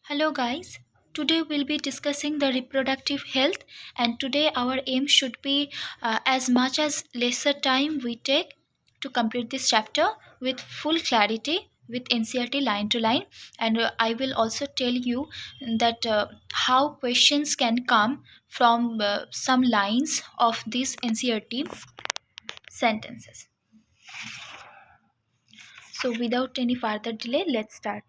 Hello, guys. Today we'll be discussing the reproductive health, and today our aim should be as much as lesser time we take to complete this chapter with full clarity with NCERT line to line. And I will also tell you that how questions can come from some lines of these NCERT sentences. So, without any further delay, let's start.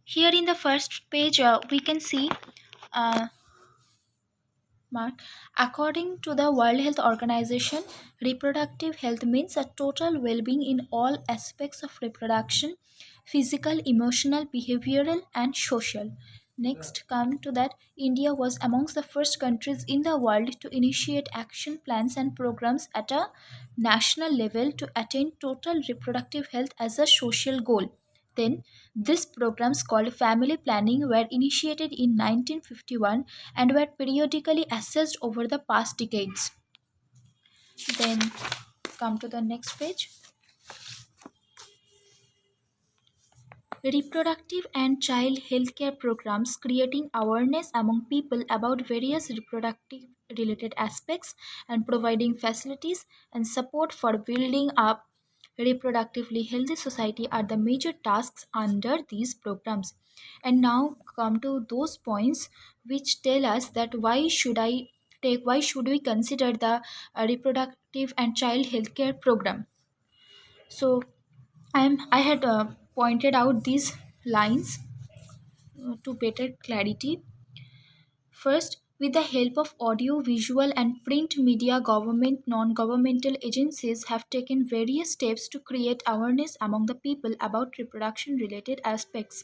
Here in the first page, we can see. Mark. According to the World Health Organization, reproductive health means a total well being in all aspects of reproduction physical, emotional, behavioral, and social. Next, come to that, India was amongst the first countries in the world to initiate action plans and programs at a national level to attain total reproductive health as a social goal. Then, these programs called family planning were initiated in 1951 and were periodically assessed over the past decades. Then, come to the next page. Reproductive and child healthcare programs creating awareness among people about various reproductive related aspects and providing facilities and support for building up reproductively healthy society are the major tasks under these programs. And now come to those points which tell us that why should we consider the reproductive and child healthcare program. So I had pointed out these lines to better clarity. First, with the help of audio, visual, and print media, government, non governmental agencies have taken various steps to create awareness among the people about reproduction related aspects.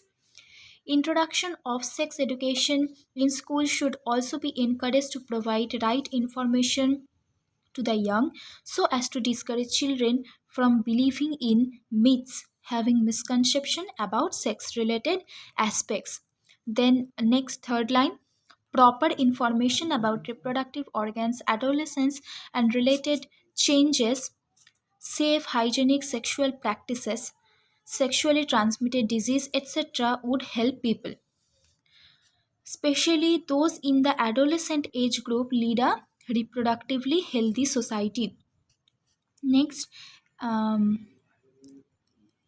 Introduction of sex education in schools should also be encouraged to provide right information to the young so as to discourage children from believing in myths, having misconception about sex related aspects. Then next third line, proper information about reproductive organs, adolescence and related changes, safe hygienic sexual practices, sexually transmitted disease, etc. would help people, especially those in the adolescent age group, lead a reproductively healthy society. Next, um,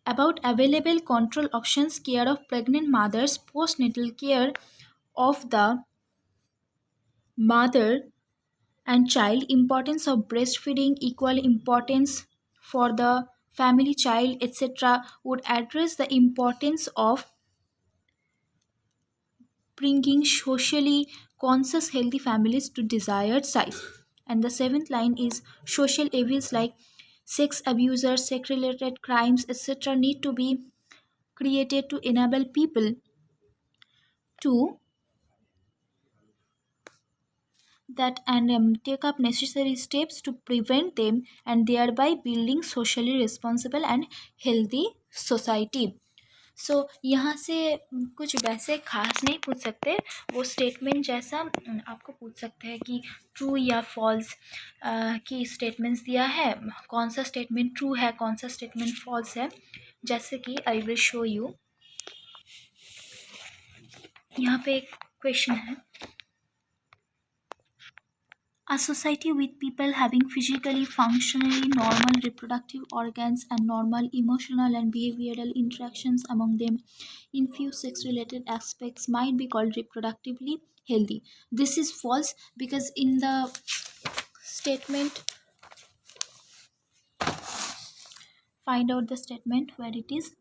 about available control options, care of pregnant mothers, postnatal care of the mother and child, importance of breastfeeding, equal importance for the family child, etc., would address the importance of bringing socially conscious healthy families to desired size. And the seventh line is social evils like sex abusers, sex related crimes, etc., need to be created to enable people to that and take up necessary steps to prevent them and thereby building socially responsible and healthy society. सो यहाँ से कुछ वैसे खास नहीं पूछ सकते, वो statement जैसा आपको पूछ सकते हैं कि ट्रू या फॉल्स की स्टेटमेंट्स दिया है, कौन सा स्टेटमेंट ट्रू है, कौन सा स्टेटमेंट फॉल्स है. जैसे कि आई विल शो यू. यहाँ पे एक क्वेश्चन है. A society with people having physically, functionally normal reproductive organs and normal emotional and behavioral interactions among them in few sex related aspects might be called reproductively healthy. This is false because in the statement, find out the statement where it is.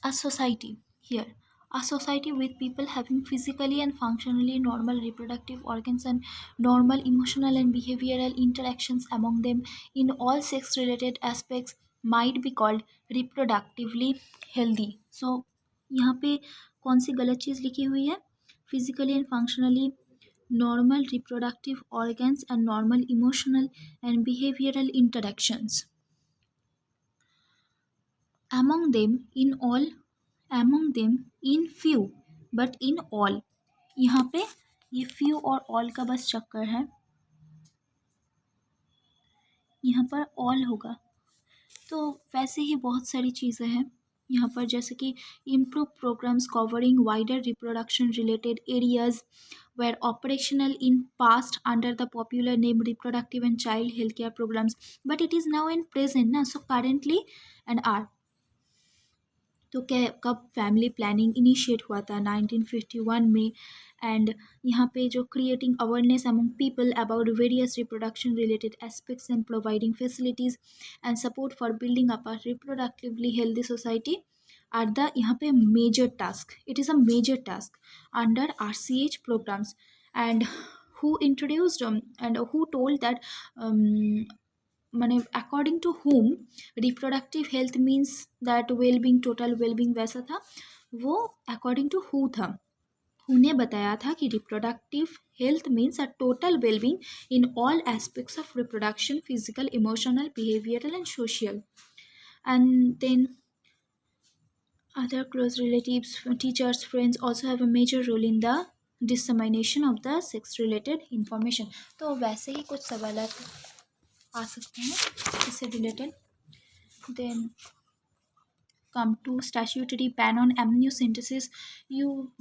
A society here. A society with people having physically and functionally normal reproductive organs and normal emotional and behavioral interactions among them in all sex related aspects might be called reproductively healthy. So यहाँ पे कौन सी गलत चीज़ लिखी हुई है? Physically and functionally normal reproductive organs and normal emotional and behavioral interactions among them in few but in all. यहाँ पे ये few और all का बस चक्कर है, यहाँ पर all होगा. तो वैसे ही बहुत सारी चीज़ें हैं यहाँ पर, जैसे कि improve programs covering wider reproduction related areas were operational in past under the popular name reproductive and child healthcare programs, but it is now in present na, so currently and are. तो क्या कब family planning initiate हुआ था 1951 में, and यहाँ पे जो creating awareness among people about various reproduction related aspects and providing facilities and support for building up a reproductively healthy society are the यहाँ पे major task. It is a major task under RCH programs. And who introduced and who told that माने according to home reproductive health means that wellbeing, total wellbeing वैसा था वो, according to who था, ने बताया था कि reproductive health means a total wellbeing in all aspects of reproduction, physical, emotional, behavioural and social. And then other close relatives, teachers, friends also have a major role in the dissemination of the sex related information. तो वैसे ही कुछ सवाल आ सकते हैं इससे related. Then come to statutory ban on amniocentesis. You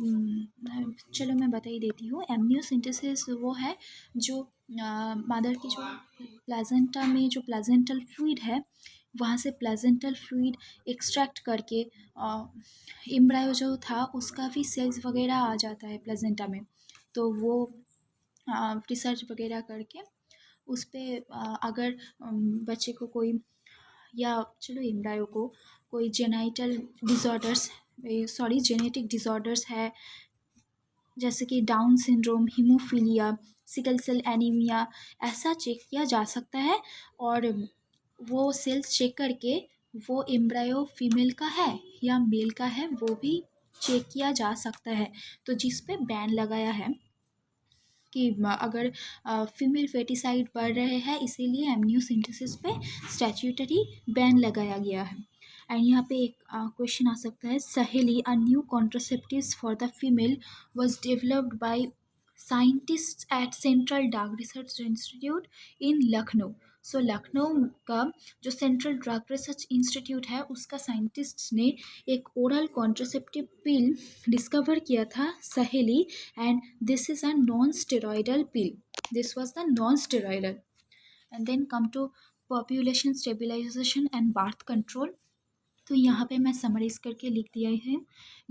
चलो मैं बता ही देती हूँ. एमनियोसिंथेसिस वो है जो मदर की जो प्लाजेंटा में जो प्लाजेंटल फ्लूइड है वहाँ से प्लाजेंटल फ्लूइड एक्सट्रैक्ट करके एम्ब्रायो जो था उसका भी सेल्स वगैरह आ जाता है प्लाजेंटा में. तो वो रिसर्च वगैरह करके उस पर अगर बच्चे को कोई, या चलो एम्ब्रायो को कोई genital disorders, sorry genetic disorders है जैसे कि Down syndrome, haemophilia, sickle cell anaemia, ऐसा चेक किया जा सकता है. और वो सेल्स चेक करके वो एम्ब्रायो फीमेल का है या मेल का है वो भी चेक किया जा सकता है. तो जिस पे बैन लगाया है कि अगर फीमेल फेटिसाइड बढ़ रहे हैं इसीलिए एमनियोसिंथेसिस पे स्टैट्यूटरी बैन लगाया गया है. एंड यहाँ पे एक क्वेश्चन आ सकता है. Saheli a new contraceptives for the female was developed by scientist at central drug research institute in Lucknow. So Lucknow का जो सेंट्रल ड्रग रिसर्च इंस्टीट्यूट है उसका साइंटिस्ट ने एक ओरल कॉन्ट्रासेप्टिव पिल डिस्कवर किया था, Saheli, and this is a non steroidal pill. This was the non steroidal. And then come to population stabilisation and birth control. तो यहाँ पे मैं समराइज करके लिख दिया है.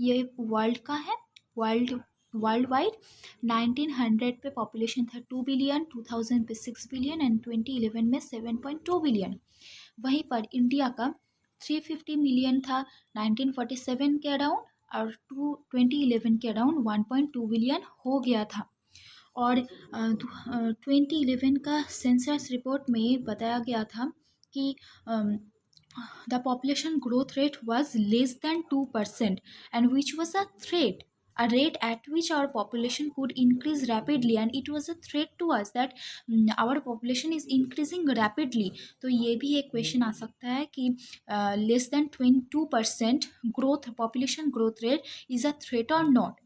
ये वर्ल्ड का है, वर्ल्ड वाइड 1900 पे पॉपुलेशन था 2 बिलियन, 2000 पे 6 बिलियन एंड 2011 में 7.2 बिलियन. वहीं पर इंडिया का 350 मिलियन था 1947 के अराउंड, और 2011 के अराउंड 1.2 बिलियन हो गया था. और 2011 का सेंसस रिपोर्ट में बताया गया था कि the population growth rate was less than 2%, and which was a rate at which our population could increase rapidly, and it was a threat to us that our population is increasing rapidly. तो ये भी एक question आ सकता है कि less than 2% growth, population growth rate is a threat or not.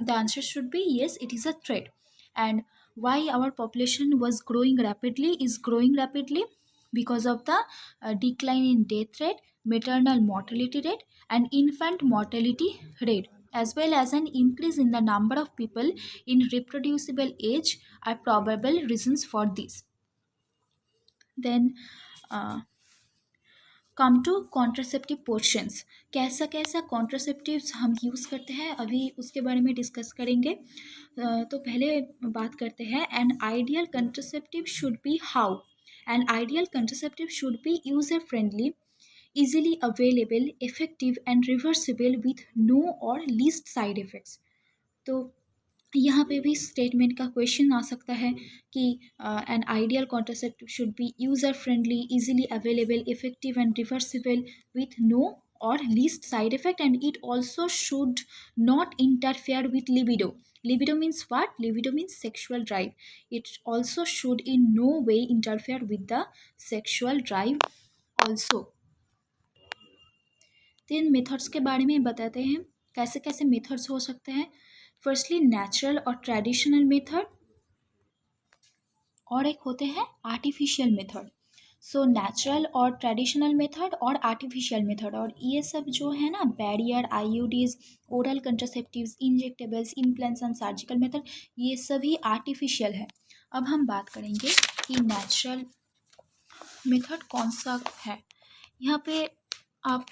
The answer should be yes, it is a threat. And why our population was growing rapidly is growing rapidly because of the decline in death rate, maternal mortality rate, and infant mortality rate, as well as an increase in the number of people in reproducible age are probable reasons for this. Then come to contraceptive portions. कैसा कैसा contraceptives हम use करते हैं अभी उसके बारे में discuss करेंगे. तो पहले बात करते हैं N ideal contraceptive should B how. N ideal contraceptive should B user friendly, easily available, effective and reversible with no or least side effects. तो यहाँ पे भी स्टेटमेंट का क्वेश्चन आ सकता है कि an ideal contraceptive should be user friendly, easily available, effective and reversible with no or least side effect, and it also should not interfere with libido. Libido means what? Libido means sexual drive. It also should in no way interfere with the sexual drive also. तीन methods के बारे में बताते हैं कैसे कैसे methods हो सकते हैं. फर्स्टली नेचुरल और ट्रेडिशनल मेथड, और एक होते हैं आर्टिफिशियल मेथड. सो नेचुरल और ट्रेडिशनल मेथड और आर्टिफिशियल मेथड, और ये सब जो है ना, barrier, IUDs, oral contraceptives, injectables, implants and surgical method, ये सभी आर्टिफिशियल है। अब हम बात करेंगे कि नेचुरल मेथड कौन सा है। यहाँ पे आप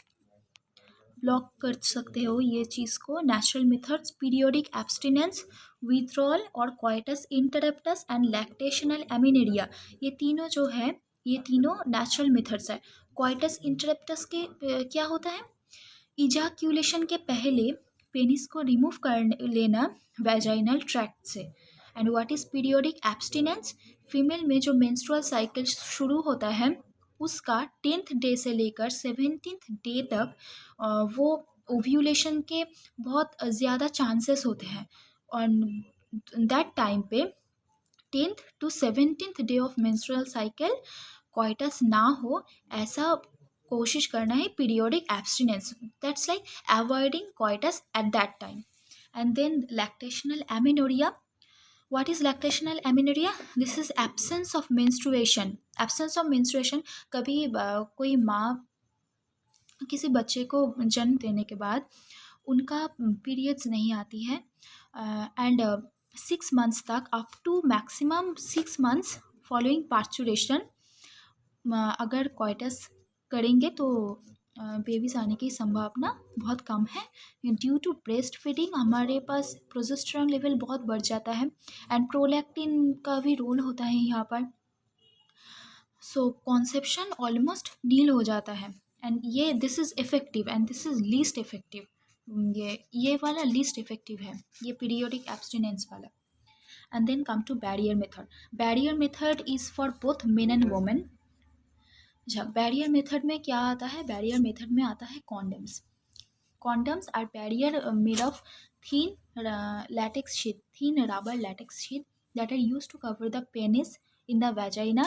ब्लॉक कर सकते हो ये चीज़ को। Natural methods periodic abstinence, withdrawal और कोइटस इंटरप्टस एंड लैक्टेशनल एमिनेरिया, ये तीनों जो है, ये तीनों नेचुरल मेथड्स है। कोइटस इंटरप्टस के क्या होता है, इजाक्यूलेशन के पहले पेनिस को रिमूव कर लेना वैजाइनल ट्रैक्ट से। And what is periodic abstinence, female में जो मेंस्ट्रुअल साइकिल शुरू होता है उसका 10th डे से लेकर 17th डे तक वो ओव्यूलेशन के बहुत ज़्यादा चांसेस होते हैं। ऑन दैट टाइम पे 10th to 17th day of menstrual cycle coitus ना हो, ऐसा कोशिश करना है periodic abstinence, that's like avoiding coitus at that time. And then lactational amenorrhoea, what is lactational amenorrhea, this is absence of menstruation, absence of menstruation। कभी कोई माँ किसी बच्चे को जन्म देने के बाद उनका पीरियड्स नहीं आती है एंड 6 months तक, up to maximum 6 months following parturition, अगर कोइटस करेंगे तो बेबीज आने की संभावना बहुत कम है। ड्यू टू ब्रेस्ट फीडिंग हमारे पास प्रोजेस्टेरॉन लेवल बहुत बढ़ जाता है एंड प्रोलैक्टिन का भी रोल होता है यहाँ पर। सो कॉन्सेप्शन ऑलमोस्ट नील हो जाता है एंड ये this is effective and this is least effective, ये वाला लीस्ट इफेक्टिव है, ये पीरियोडिक एब्सटिनेंस वाला। And then come to barrier method. Barrier method is for both men and women. अच्छा, बैरियर मेथड में क्या आता है, बैरियर मेथड में आता है condoms. Condoms are barrier made of thin latex sheet, thin rubber latex sheet that are used to cover the penis in the vagina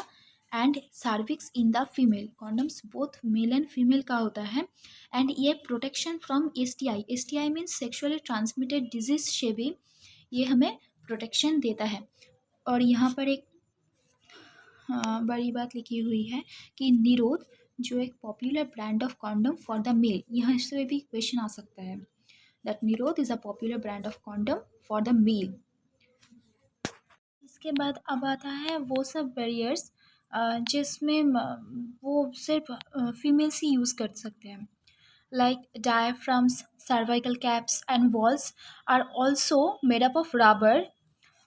and cervix in the female. Condoms both male and female का होता है and ये protection from STI, STI means sexually transmitted disease से भी ये हमें protection देता है। और यहाँ पर एक बड़ी बात लिखी हुई है कि निरोध, जो एक popular brand of condom for the male, यहाँ से भी क्वेश्चन आ सकता है, that Nirodh is a popular brand of condom for the male. इसके बाद अब आता है वो सब बैरियर्स जिसमें वो सिर्फ फीमेल्स ही यूज़ कर सकते हैं, like diaphragms, cervical caps and vaults are also made up of rubber.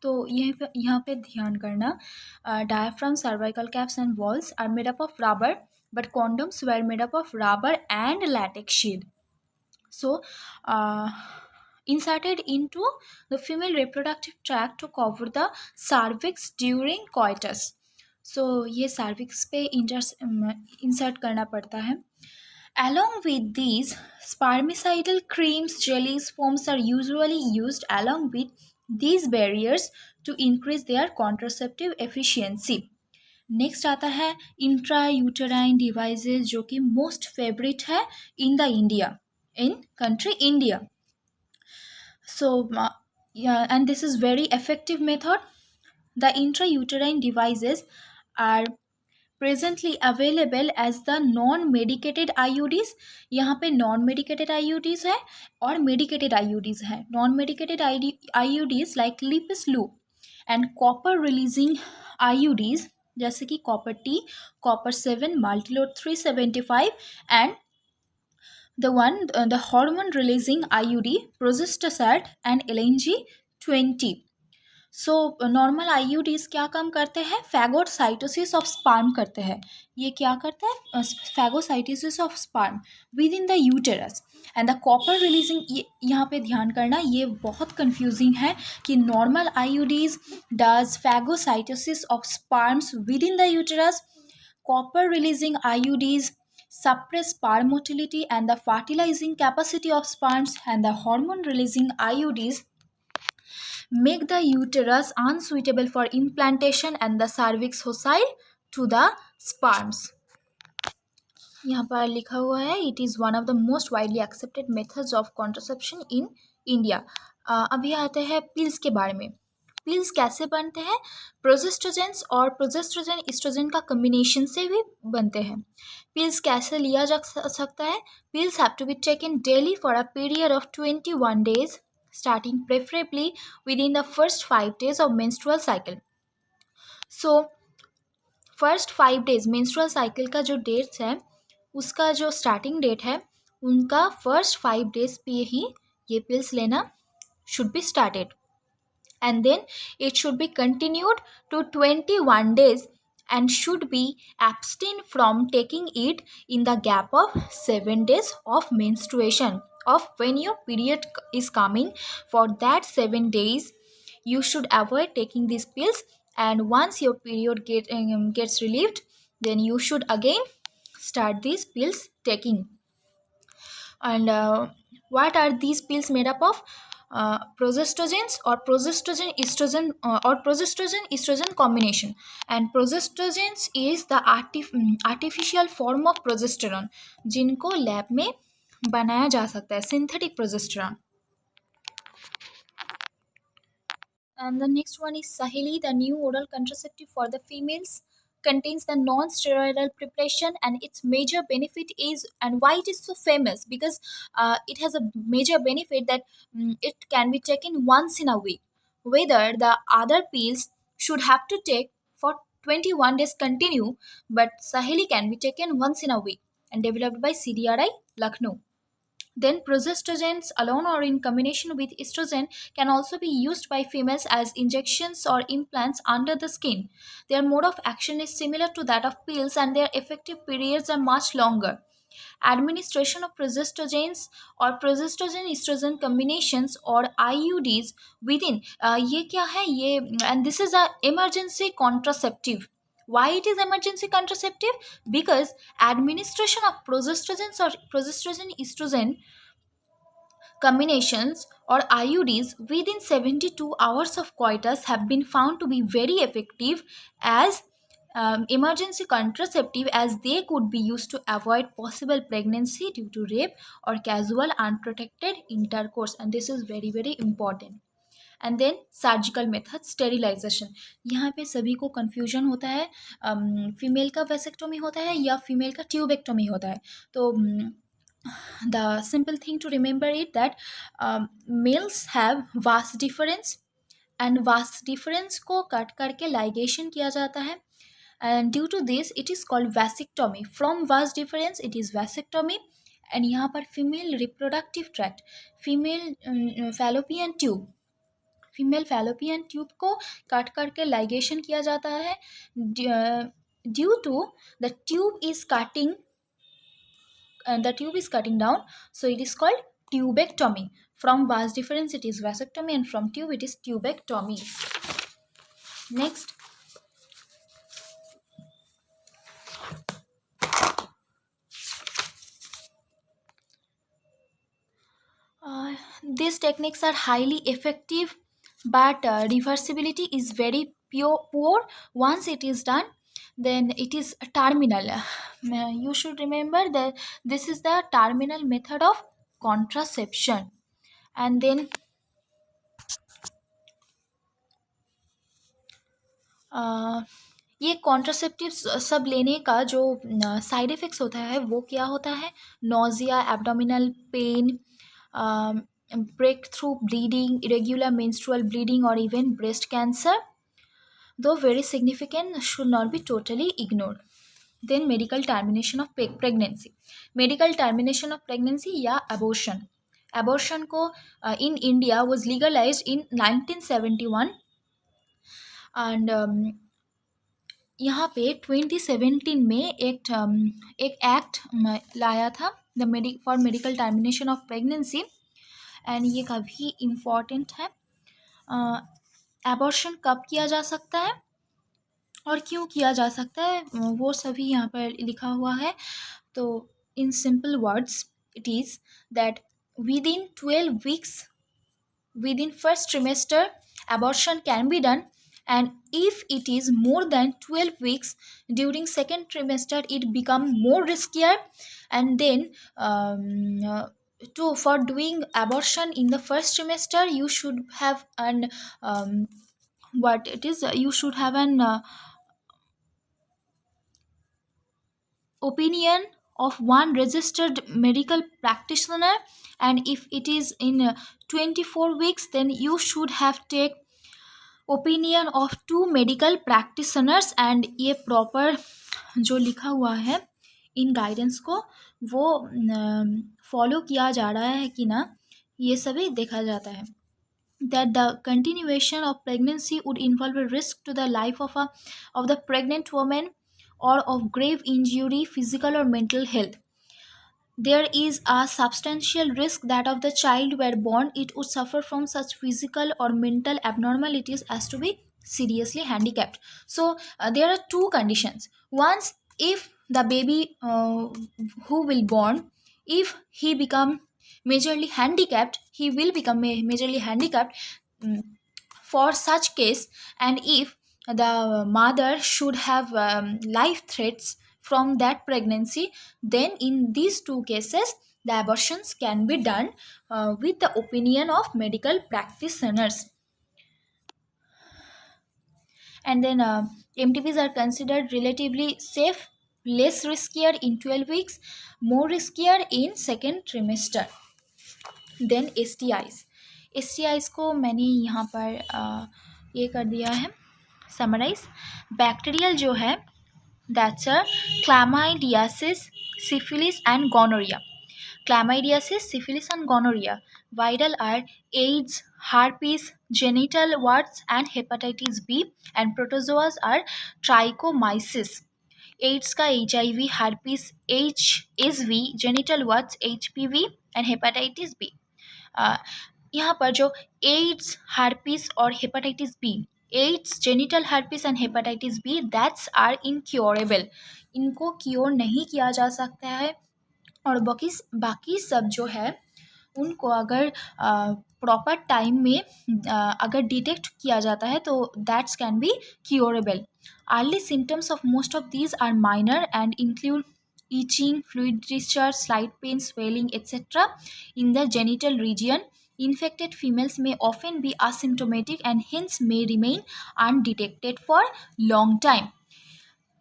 तो यहाँ पे ध्यान करना, diaphragm, cervical caps and vaults are made up of rubber but condoms were made up of rubber and latex sheet, so inserted into the female reproductive tract to cover the cervix during coitus। so ये cervix पे insert करना पड़ता है। Along with these, spermicidal creams, jellies, foams are usually used along with these barriers to increase their contraceptive efficiency। Next आता है intra uterine devices, जो कि most favourite है in the India, in country India. So and this is very effective method. The intra uterine devices are presently available as the non medicated IUDs. यहाँ पे non medicated IUDs है और medicated IUDs है। Non medicated IUDs like Lippes loop and copper releasing IUDs जैसे कि copper T, copper 7, multiload 375 and the hormone releasing IUD progestasert and LNG 20। So normal IUDs क्या काम करते हैं, फैगोसाइटोसिस ऑफ स्पर्म करते हैं। ये क्या करते हैं, phagocytosis of sperm with in the uterus. And the copper releasing, यहाँ पे ध्यान करना, ये बहुत कंफ्यूजिंग है कि normal IUDs does phagocytosis of sperms with in the uterus, copper releasing IUDs suppress sperm motility and the fertilizing capacity of sperms, and the hormone releasing IUDs make the uterus unsuitable for implantation and the cervix hostile to the sperms। यहाँ पर लिखा हुआ है it is one of the most widely accepted methods of contraception in India. अभी आते हैं pills के बारे में। पिल्स कैसे बनते हैं? प्रोजेस्ट्रोजेंस और प्रोजेस्ट्रोजन इस्ट्रोजन का कम्बिनेशन से भी बनते हैं। पिल्स कैसे लिया जा सकता है? Pills have to be taken daily for a period of 21 days, starting preferably within the first 5 days of menstrual cycle. So first 5 days menstrual cycle का जो डेट्स है, उसका जो स्टार्टिंग डेट है, उनका फर्स्ट 5 days पे ही ये पिल्स लेना should be started, and then it should be continued to 21 days and should be abstain from taking it in the gap of 7 days of menstruation, of when your period is coming. For that 7 days you should avoid taking these pills, and once your period gets relieved, then you should again start these pills taking. And what are these pills made up of? Progestogens or progestogen estrogen or progestogen estrogen combination. And progestogens is the artificial form of progesterone जिनको lab में बनाया जा सकता है, synthetic progesterone. And the next one is Saheli, the new oral contraceptive for the females. Contains the non-steroidal preparation, and its major benefit is, and why it is so famous, because it has a major benefit that it can be taken once in a week. Whether the other pills should have to take for 21 days continue, but Saheli can be taken once in a week, and developed by CDRI Lucknow. Then progestogens alone or in combination with estrogen can also be used by females as injections or implants under the skin. Their mode of action is similar to that of pills, and their effective periods are much longer. Administration of progestogens or progestogen estrogen combinations or IUDs within ये क्या है ये, and this is a emergency contraceptive. Why it is emergency contraceptive? Because administration of progestogens or progestogen estrogen combinations or IUDs within 72 hours of coitus have been found to be very effective as emergency contraceptive, as they could be used to avoid possible pregnancy due to rape or casual unprotected intercourse, and this is very very important. And then surgical method sterilisation. यहाँ पे सभी को confusion होता है, female का vasectomy होता है या फीमेल का ट्यूबेक्टोमी होता है. तो the simple thing to remember is that males have vast difference, and vast difference को कट करके ligation किया जाता है, and due to this it is called vasectomy. From vast difference it is vasectomy. and यहाँ पर female reproductive tract, female fallopian tube, female fallopian tube को cut करके ligation किया जाता है. Due to the tube is cutting down, so it is called tubectomy. From vas difference it is vasectomy, and from tube it is tubectomy. Next, these techniques are highly effective, but reversibility is very poor. Once it is done, then it is terminal. You should remember that this is the terminal method of contraception. And then ये contraceptives सब लेने का जो side effects होता है वो क्या होता है? Nausea, abdominal pain, breakthrough bleeding, irregular menstrual bleeding, or even breast cancer, though very significant, should not be totally ignored. Then medical termination of pregnancy. Medical termination of pregnancy या abortion. Abortion को in India was legalized in 1971, and यहाँ पे 2017 में एक act लाया था for medical termination of pregnancy, and ये काफ़ी इम्पॉर्टेंट है. एबॉर्शन कब किया जा सकता है और क्यों किया जा सकता है वो सभी यहाँ पर लिखा हुआ है. तो in simple words it is that within 12 weeks, within first trimester, abortion can be done, and if it is more than 12 weeks during second trimester it become more riskier. And then for doing abortion in the first trimester you should have an what it is, you should have an opinion of one registered medical practitioner, and if it is in 24 weeks, then you should have take opinion of two medical practitioners and ये proper जो लिखा हुआ है in guidance को वो follow किया जा रहा है कि ना, ये सभी देखा जाता है. That the continuation of pregnancy would involve a risk to the life of the pregnant woman or of grave injury, physical or mental health. There is a substantial risk that if the child were born, it would suffer from such physical or mental abnormalities as to be seriously handicapped. So there are two conditions. Once, if the baby who will born, if he become majorly handicapped, he will become majorly handicapped. For such case, and if the mother should have life threats from that pregnancy, then in these two cases the abortions can be done with the opinion of medical practitioners. And then mtps are considered relatively safe, less riskier in 12 weeks, more riskier in second trimester. Then S T Is को मैंने यहाँ पर ये कर दिया है summarise. Bacterial जो है that's a chlamydiasis, syphilis and gonorrhoea. Chlamydiasis, syphilis and gonorrhea. Viral are AIDS, herpes, genital warts and hepatitis B, and protozoas are trichomyces. AIDS का HIV, herpes HSV, genital warts HPV and hepatitis B. यहाँ पर जो AIDS, herpes और hepatitis B, AIDS, genital herpes and hepatitis B, that's are incurable. इनको cure नहीं किया जा सकता है. और बाकी सब जो है उनको अगर प्रॉपर टाइम में अगर डिटेक्ट किया जाता है तो that's can be curable. Early symptoms of most of these are minor and include itching, fluid discharge, slight pain, swelling, etc. in the genital region. Infected females may often be asymptomatic and hence may remain undetected for long time.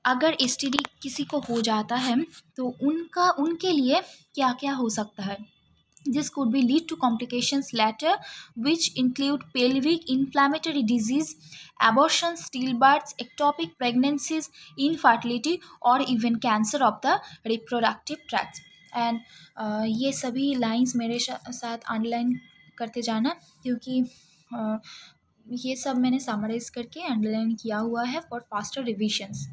अगर STD किसी को हो जाता है तो उनके लिए क्या क्या हो सकता है. This could be lead to complications later, which include pelvic inflammatory disease, abortion, stillbirths, ectopic pregnancies, infertility, or even cancer of the reproductive tract. And ये सभी लाइंस मेरे साथ अंडरलाइन करते जाना, क्योंकि ये सब मैंने समराइज करके अंडरलाइन किया हुआ है फॉर फास्टर रिविजन्स.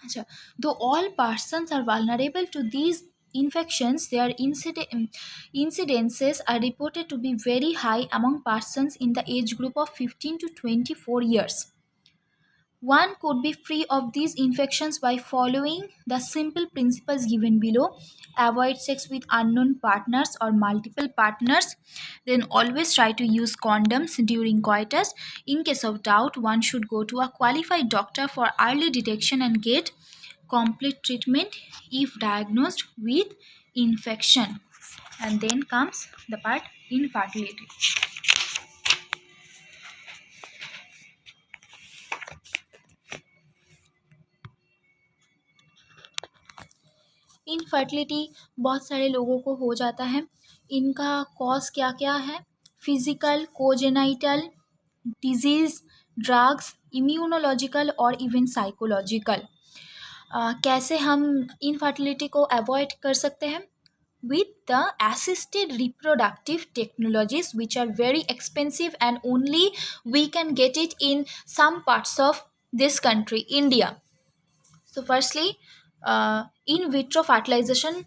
अच्छा, though all persons are vulnerable to these infections, their incidences are reported to be very high among persons in the age group of 15 to 24 years. One could be free of these infections by following the simple principles given below. Avoid sex with unknown partners or multiple partners. Then always try to use condoms during coitus. In case of doubt, one should go to a qualified doctor for early detection and get complete treatment if diagnosed with infection. And then comes the part infertility. Infertility बहुत सारे लोगों को हो जाता है. इनका cause क्या क्या है? फिजिकल, कोजेनाइटल, डिजीज़, ड्रग्स, इम्यूनोलॉजिकल और इवन साइकोलॉजिकल. कैसे हम इनफर्टिलिटी को अवॉइड कर सकते हैं? with the assisted reproductive technologies, which are very expensive and only we can get it in some parts of this country, India. So firstly, in vitro fertilization,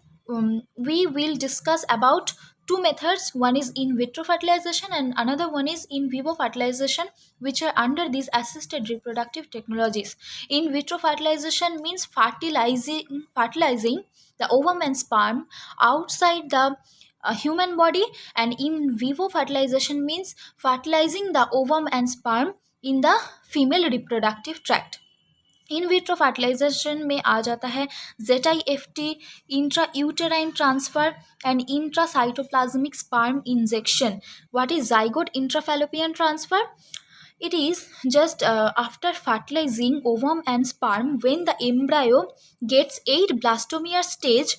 we will discuss about two methods. One is in vitro fertilization and another one is in vivo fertilization, which are under these assisted reproductive technologies. In vitro fertilization means fertilizing the ovum and sperm outside the human body, and in vivo fertilization means fertilizing the ovum and sperm in the female reproductive tract. In vitro fertilisation में आ जाता है ZIFT, intra uterine transfer and intracytoplasmic sperm injection. What is zygote intrafallopian transfer? It is just after fertilizing ovum and sperm, when the embryo gets 8 blastomere stage,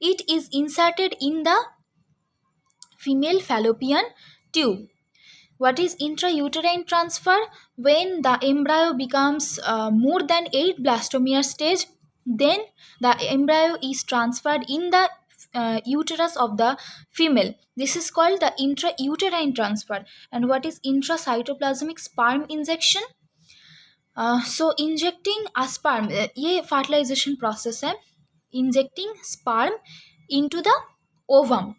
it is inserted in the female fallopian tube. What is intrauterine transfer? When the embryo becomes more than 8 blastomere stage, then the embryo is transferred in the uterus of the female. This is called the intrauterine transfer. And what is intracytoplasmic sperm injection? So injecting a sperm, ये fertilization process है, injecting sperm into the ovum,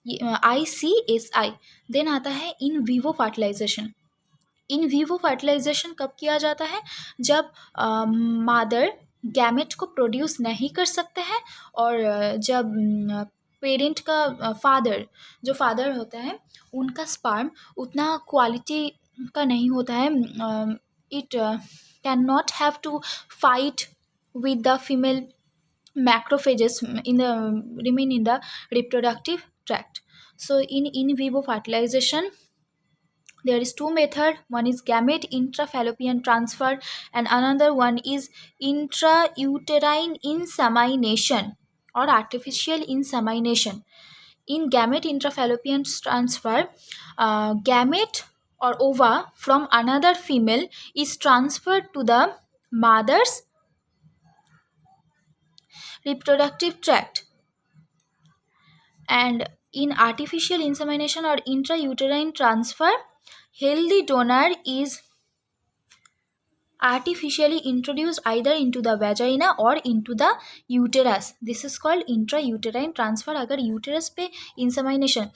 ICSI. Then आता है in vivo fertilisation. In vivo fertilisation कब किया जाता है? जब मादर गैमेट को प्रोड्यूस नहीं कर सकते हैं, और जब पेरेंट का फादर, जो फादर होता है, उनका स्पर्म उतना क्वालिटी का नहीं होता है. It can not have to fight with the female macrophages in the remain in the reproductive tract. So in vivo fertilization, there is two method. One is gamete intrafallopian transfer, and another one is intrauterine insemination or artificial insemination. In gamete intrafallopian transfer, gamete or ova from another female is transferred to the mother's reproductive tract. And in artificial insemination or intrauterine transfer, healthy donor is artificially introduced either into the vagina or into the uterus. This is called intrauterine transfer. अगर uterus पे insemination,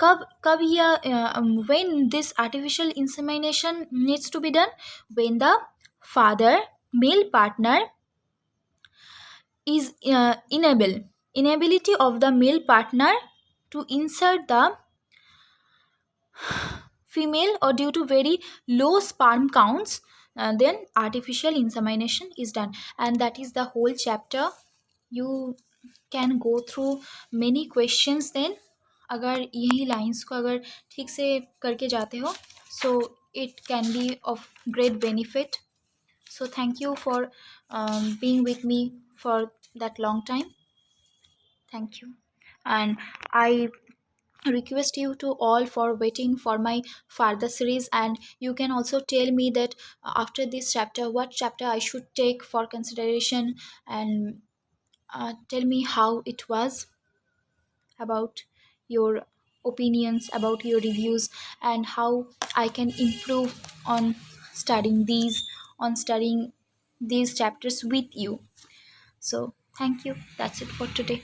कब यह when this artificial insemination needs to be done? When the father, male partner, is inability of the male partner to insert the female, or due to very low sperm counts, then artificial insemination is done. And that is the whole chapter. You can go through many questions then, अगर यही lines को अगर ठीक से करके जाते हो, so it can be of great benefit. So thank you for being with me for that long time. Thank you. And I request you to all for waiting for my further series, and you can also tell me that after this chapter what chapter I should take for consideration, and tell me how it was, about your opinions, about your reviews, and how I can improve on studying these chapters with you. So thank you. That's it for today.